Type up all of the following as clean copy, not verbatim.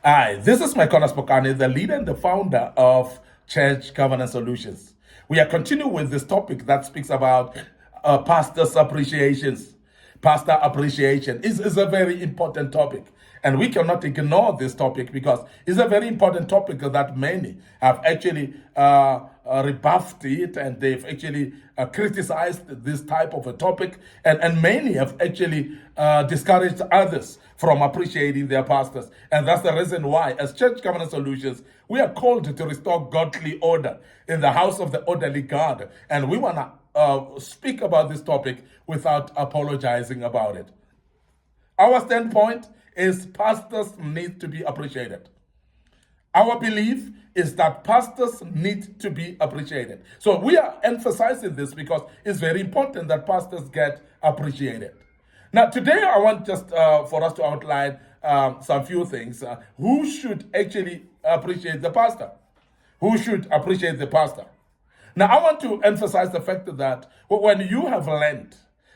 Hi, this is Micornus Phokane, the leader and the founder of Church Governance Solutions. We are continuing with this topic that speaks about pastors' appreciations. Pastor appreciation is a very important topic, and we cannot ignore this topic because it's a very important topic that many have actually rebuffed it, and they've actually criticized this type of a topic, and many have actually discouraged others from appreciating their pastors. And that's the reason why, as Church Governance Solutions, we are called to restore godly order in the house of the orderly God. And we want to speak about this topic without apologizing about it. Our standpoint is pastors need to be appreciated. Our belief is that pastors need to be appreciated. So we are emphasizing this because it's very important that pastors get appreciated. Now, today I want just for us to outline some few things. Who should actually appreciate the pastor? Who should appreciate the pastor? Now, I want to emphasize the fact that when you have learned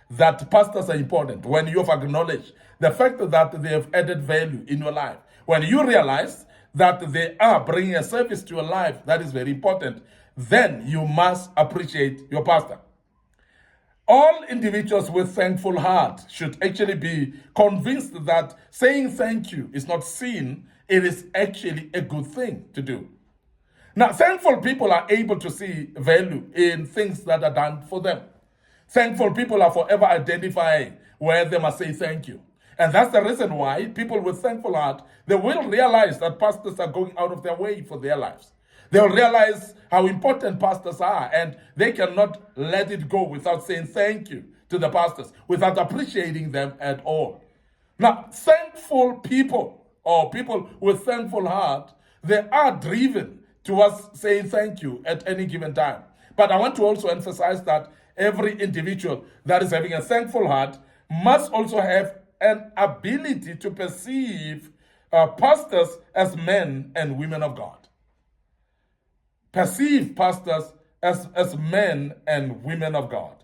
that pastors are important, when you have acknowledged the fact that they have added value in your life, when you realize that they are bringing a service to your life that is very important, then you must appreciate your pastor. All individuals with thankful heart should actually be convinced that saying thank you is not sin, it is actually a good thing to do. Now, thankful people are able to see value in things that are done for them. Thankful people are forever identifying where they must say thank you. And that's the reason why people with thankful heart, they will realize that pastors are going out of their way for their lives. They'll realize how important pastors are, and they cannot let it go without saying thank you to the pastors, without appreciating them at all. Now, thankful people, or people with thankful heart, they are driven towards saying thank you at any given time. But I want to also emphasize that every individual that is having a thankful heart must also have an ability to perceive pastors as men and women of God. Perceive pastors as men and women of God.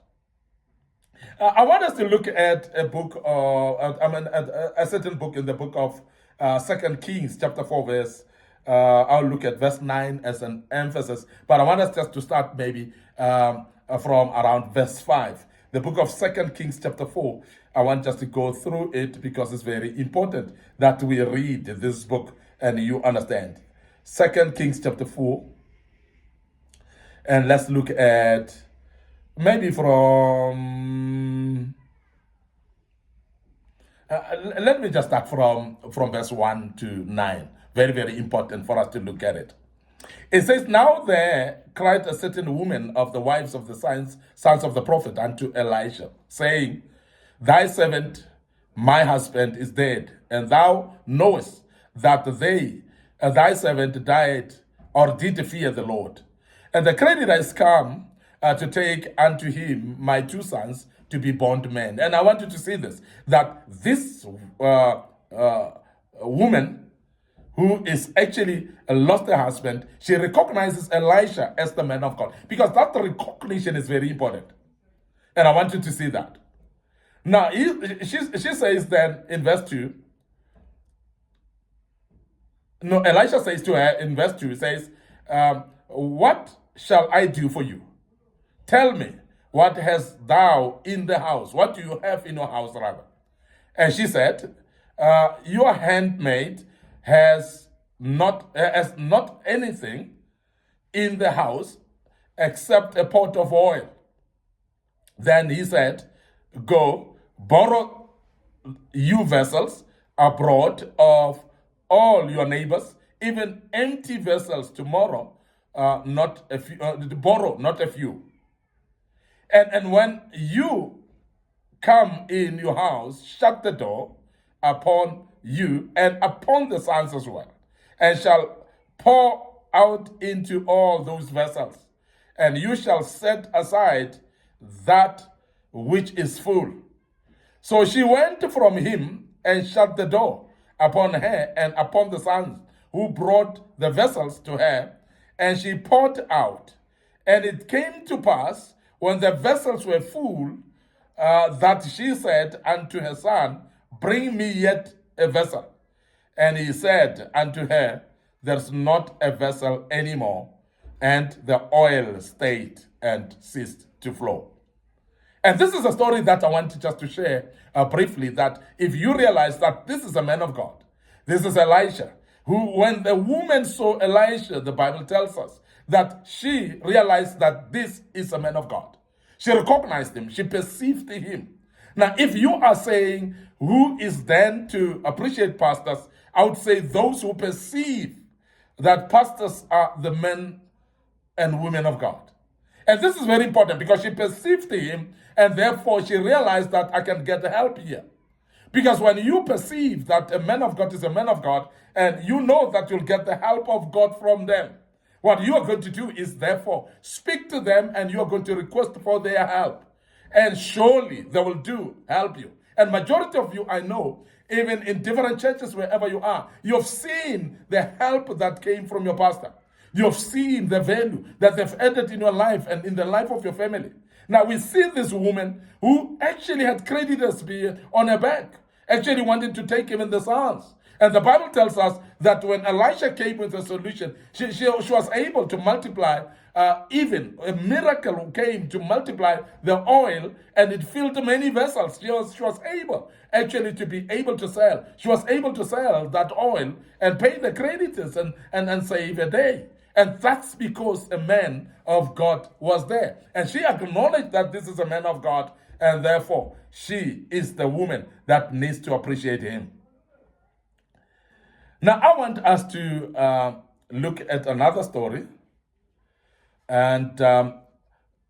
I want us to look at a book, at a certain book in the book of 2 Kings, chapter 4, verse. I'll look at verse 9 as an emphasis, but I want us just to start maybe from around verse 5. The book of 2 Kings, chapter 4. I want us to go through it because it's very important that we read this book and you understand. 2 Kings, chapter 4. And let's look at maybe from, let me just start from verse 1 to 9. Very, very important for us to look at it. It says, Now there cried a certain woman of the wives of the sons of the prophet unto Elisha, saying, Thy servant, my husband, is dead, and thou knowest that thy servant died or did fear the Lord. And the creditor is come to take unto him my two sons to be bondmen. And I want you to see this, that this woman who is actually lost her husband, she recognizes Elisha as the man of God. Because that recognition is very important. And I want you to see that. Now, she says then in verse 2, no, Elisha says to her in verse 2, he says, what shall I do for you? Tell me, what hast thou in the house? What do you have in your house, rather? And she said, your handmaid has not anything in the house except a pot of oil. Then he said, Go, borrow you vessels abroad of all your neighbors, even empty vessels tomorrow, not a few, borrow not a few. And when you come in your house, shut the door upon you and upon the sons as well, and shall pour out into all those vessels, and you shall set aside that which is full. So she went from him and shut the door upon her and upon the sons who brought the vessels to her, and she poured out. And it came to pass, when the vessels were full, that she said unto her son, Bring me yet a vessel. And he said unto her, there's not a vessel anymore. And the oil stayed and ceased to flow. And this is a story that I want just to share briefly, that if you realize that this is a man of God, this is Elisha, who, when the woman saw Elisha, the Bible tells us that she realized that this is a man of God. She recognized him. She perceived him. Now, if you are saying who is then to appreciate pastors, I would say those who perceive that pastors are the men and women of God. And this is very important because she perceived him, and therefore she realized that I can get help here. Because when you perceive that a man of God is a man of God, and you know that you'll get the help of God from them, what you are going to do is therefore speak to them, and you are going to request for their help. And surely they will help you. And majority of you, I know, even in different churches, wherever you are, you've seen the help that came from your pastor. You've seen the value that they've added in your life and in the life of your family. Now we see this woman who actually had creditors on her back, actually wanted to take him in the sons. And the Bible tells us that when Elisha came with a solution, she was able to multiply, even a miracle came to multiply the oil, and it filled many vessels. She was able actually to be able to sell. She was able to sell that oil and pay the creditors and save a day. And that's because a man of God was there. And she acknowledged that this is a man of God, and therefore she is the woman that needs to appreciate him. Now, I want us to look at another story. And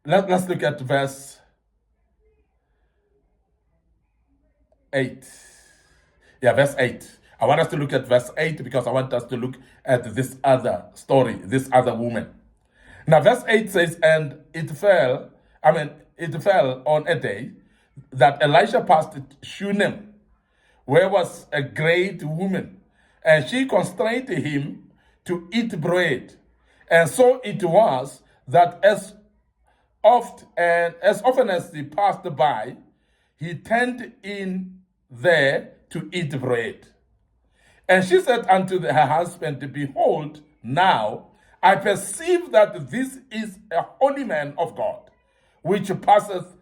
let's look at verse 8. Yeah, verse 8. I want us to look at verse 8 because I want us to look at this other story, this other woman. Now, verse 8 says, and it fell on a day that Elisha passed Shunem, where was a great woman, and she constrained him to eat bread. And so it was that as often as he passed by, he turned in there to eat bread. And she said unto her husband, behold, now I perceive that this is a holy man of God, which passeth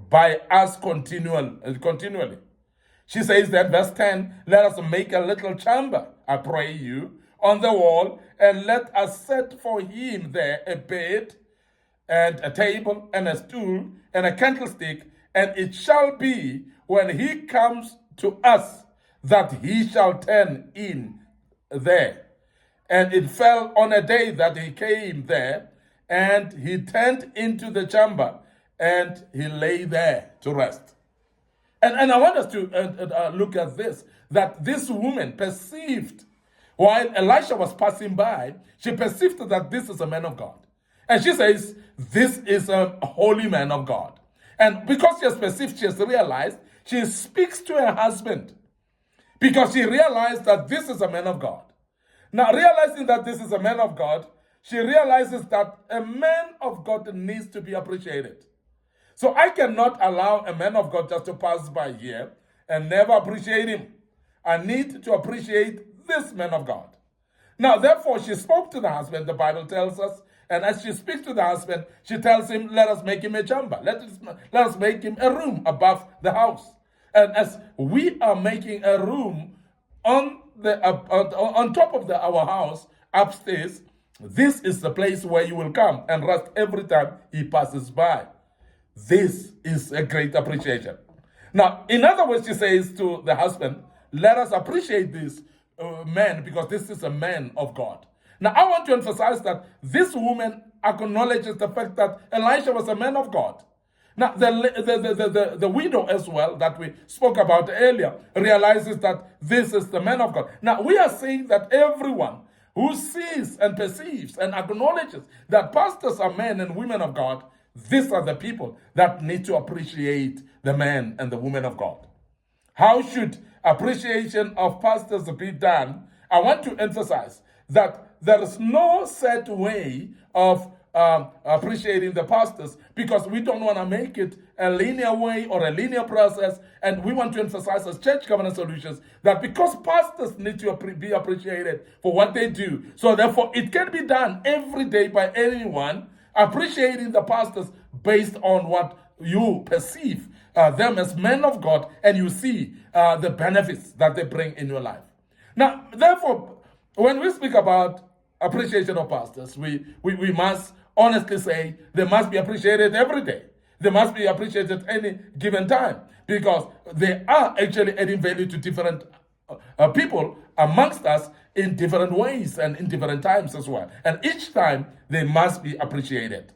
by us continually. She says that, verse 10, let us make a little chamber, I pray you, on the wall, and let us set for him there a bed, and a table, and a stool, and a candlestick, and it shall be, when he comes to us, that he shall turn in there. And it fell on a day that he came there, and he turned into the chamber, and he lay there to rest. And I want us to look at this, that this woman perceived, while Elisha was passing by, she perceived that this is a man of God. And she says, this is a holy man of God. And because she has perceived, she has realized, she speaks to her husband because she realized that this is a man of God. Now, realizing that this is a man of God, she realizes that a man of God needs to be appreciated. So I cannot allow a man of God just to pass by here and never appreciate him. I need to appreciate this man of God. Now, therefore, she spoke to the husband, the Bible tells us, and as she speaks to the husband, she tells him, let us make him a chamber. Let us make him a room above the house. And as we are making a room on top of our house upstairs, this is the place where you will come and rest every time he passes by. This is a great appreciation. Now, in other words, she says to the husband, let us appreciate this man because this is a man of God. Now, I want to emphasize that this woman acknowledges the fact that Elisha was a man of God. Now, the widow as well that we spoke about earlier realizes that this is the man of God. Now, we are saying that everyone who sees and perceives and acknowledges that pastors are men and women of God, these are the people that need to appreciate the man and the woman of God. How should appreciation of pastors be done? I want to emphasize that there is no set way of appreciating the pastors because we don't want to make it a linear way or a linear process. And we want to emphasize as Church Governance Solutions that because pastors need to be appreciated for what they do, so therefore it can be done every day by anyone, appreciating the pastors based on what you perceive them as men of God, and you see the benefits that they bring in your life. Now, therefore, when we speak about appreciation of pastors, we must honestly say they must be appreciated every day. They must be appreciated at any given time because they are actually adding value to different people amongst us in different ways and in different times as well. And each time they must be appreciated.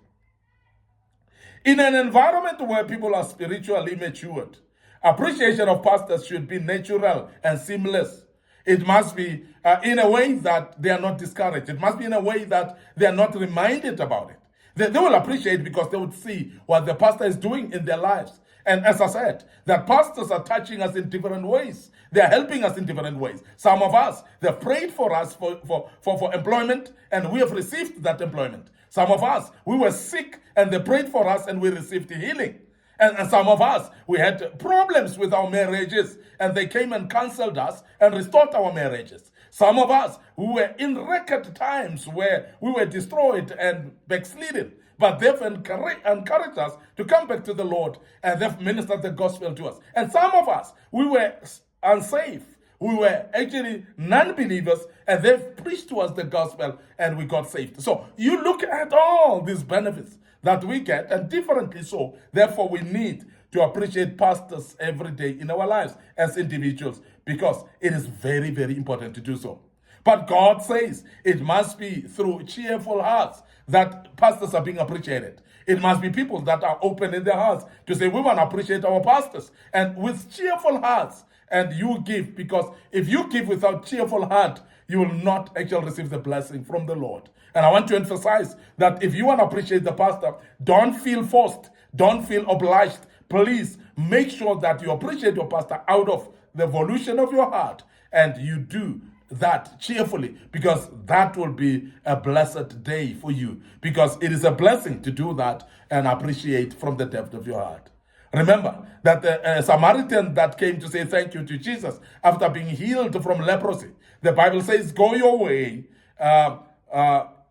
In an environment where people are spiritually matured, appreciation of pastors should be natural and seamless. It must be in a way that they are not discouraged. It must be in a way that they are not reminded about it. They will appreciate because they would see what the pastor is doing in their lives. And as I said, that pastors are touching us in different ways. They are helping us in different ways. Some of us, they've prayed for us for employment, and we have received that employment. Some of us, we were sick, and they prayed for us, and we received healing. And some of us, we had problems with our marriages, and they came and counseled us and restored our marriages. Some of us, we were in record times where we were destroyed and backslidden, but they've encouraged us to come back to the Lord, and they've ministered the gospel to us. And some of us, we were unsafe. We were actually non-believers, and they've preached to us the gospel, and we got saved. So you look at all these benefits that we get, and differently so. Therefore, we need to appreciate pastors every day in our lives as individuals because it is very, very important to do so. But God says it must be through cheerful hearts that pastors are being appreciated. It must be people that are open in their hearts to say, we want to appreciate our pastors. And with cheerful hearts, and you give, because if you give without cheerful heart, you will not actually receive the blessing from the Lord. And I want to emphasize that if you want to appreciate the pastor, don't feel forced, don't feel obliged. Please make sure that you appreciate your pastor out of the volition of your heart, and you do that cheerfully, because that will be a blessed day for you, because it is a blessing to do that and appreciate from the depth of your heart. Remember that the Samaritan that came to say thank you to Jesus after being healed from leprosy, the Bible says, go your way,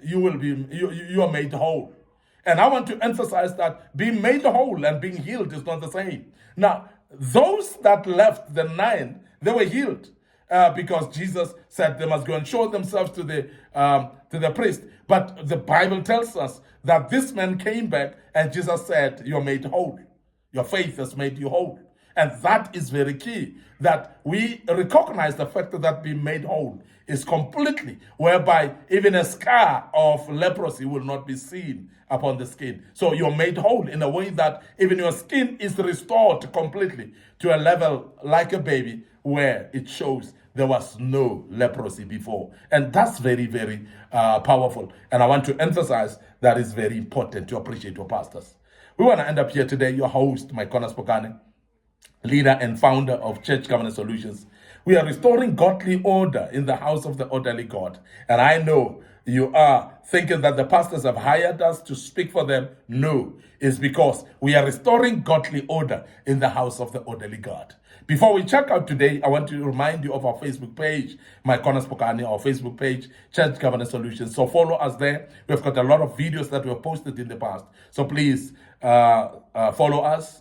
you are made whole. And I want to emphasize that being made whole and being healed is not the same. Now, those that left, the 9, they were healed because Jesus said they must go and show themselves to the priest. But the Bible tells us that this man came back and Jesus said, you're made whole. Your faith has made you whole. And that is very key, that we recognize the fact that being made whole is completely, whereby even a scar of leprosy will not be seen upon the skin. So you're made whole in a way that even your skin is restored completely to a level like a baby where it shows there was no leprosy before. And that's very, very powerful. And I want to emphasize that it's very important to appreciate your pastors. We want to end up here today. Your host, Micornus Phokane, leader and founder of Church Governance Solutions. We are restoring godly order in the house of the orderly God. And I know you are thinking that the pastors have hired us to speak for them. No, it's because we are restoring godly order in the house of the orderly God. Before we check out today, I want to remind you of our Facebook page, Micornus Phokane, our Facebook page, Church Governance Solutions. So follow us there. We've got a lot of videos that we have posted in the past. So please follow us,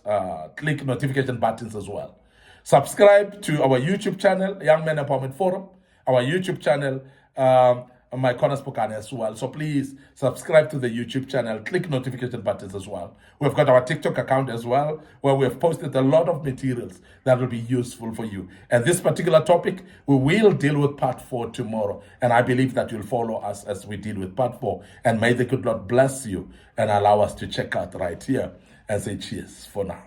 click notification buttons as well. Subscribe to our YouTube channel, Young Men Empowerment Forum, our YouTube channel, Micornus Phokane as well. So please subscribe to the YouTube channel, click notification buttons as well. We've got our TikTok account as well, where we have posted a lot of materials that will be useful for you. And this particular topic, we will deal with part 4 tomorrow. And I believe that you'll follow us as we deal with part 4. And may the good Lord bless you and allow us to check out right here and say cheers for now.